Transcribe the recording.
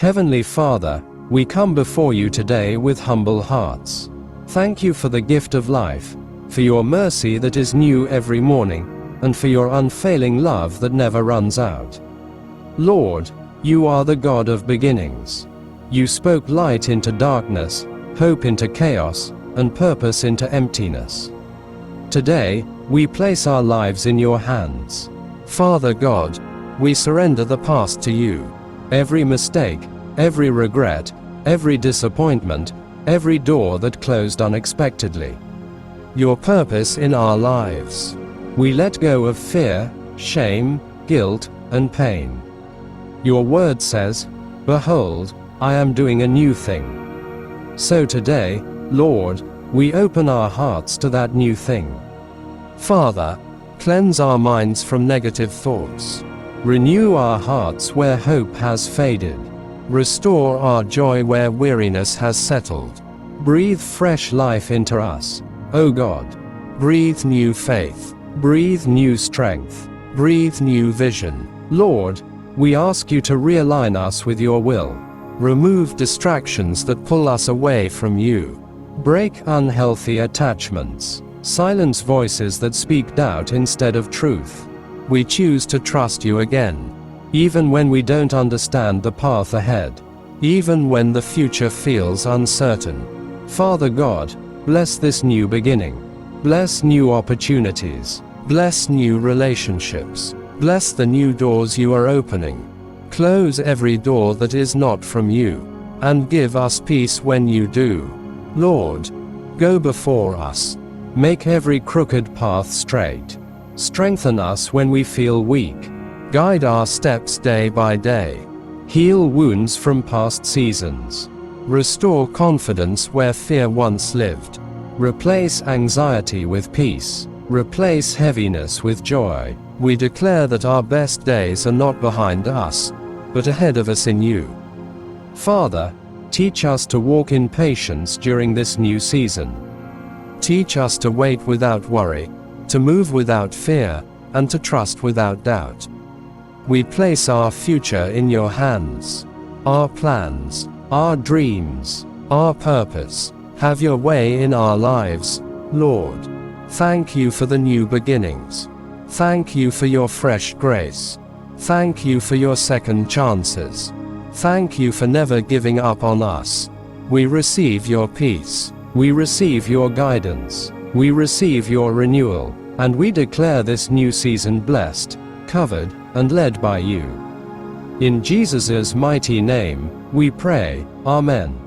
Heavenly Father, we come before you today with humble hearts. Thank you for the gift of life, for your mercy that is new every morning, and for your unfailing love that never runs out. Lord, you are the God of beginnings. You spoke light into darkness, hope into chaos, and purpose into emptiness. Today, we place our lives in your hands. Father God, we surrender the past to you. Every mistake, every regret, every disappointment, every door that closed unexpectedly. Your purpose in our lives. We let go of fear, shame, guilt, and pain. Your word says, "Behold, I am doing a new thing." So today, Lord, we open our hearts to that new thing. Father, cleanse our minds from negative thoughts. Renew our hearts where hope has faded. Restore our joy where weariness has settled. Breathe fresh life into us, O God. Breathe new faith. Breathe new strength. Breathe new vision. Lord, we ask you to realign us with your will. Remove distractions that pull us away from you. Break unhealthy attachments. Silence voices that speak doubt instead of truth. We choose to trust you again, even when we don't understand the path ahead, even when the future feels uncertain. Father God, bless this new beginning. Bless new opportunities. Bless new relationships. Bless the new doors you are opening. Close every door that is not from you, and give us peace when you do. Lord, go before us. Make every crooked path straight. Strengthen us when we feel weak. Guide our steps day by day. Heal wounds from past seasons. Restore confidence where fear once lived. Replace anxiety with peace. Replace heaviness with joy. We declare that our best days are not behind us, but ahead of us in you. Father, teach us to walk in patience during this new season. Teach us to wait without worry, to move without fear, and to trust without doubt. We place our future in your hands. Our plans, our dreams, our purpose. Have your way in our lives, Lord. Thank you for the new beginnings. Thank you for your fresh grace. Thank you for your second chances. Thank you for never giving up on us. We receive your peace. We receive your guidance. We receive your renewal, and we declare this new season blessed, covered, and led by you. In Jesus' mighty name, we pray, Amen.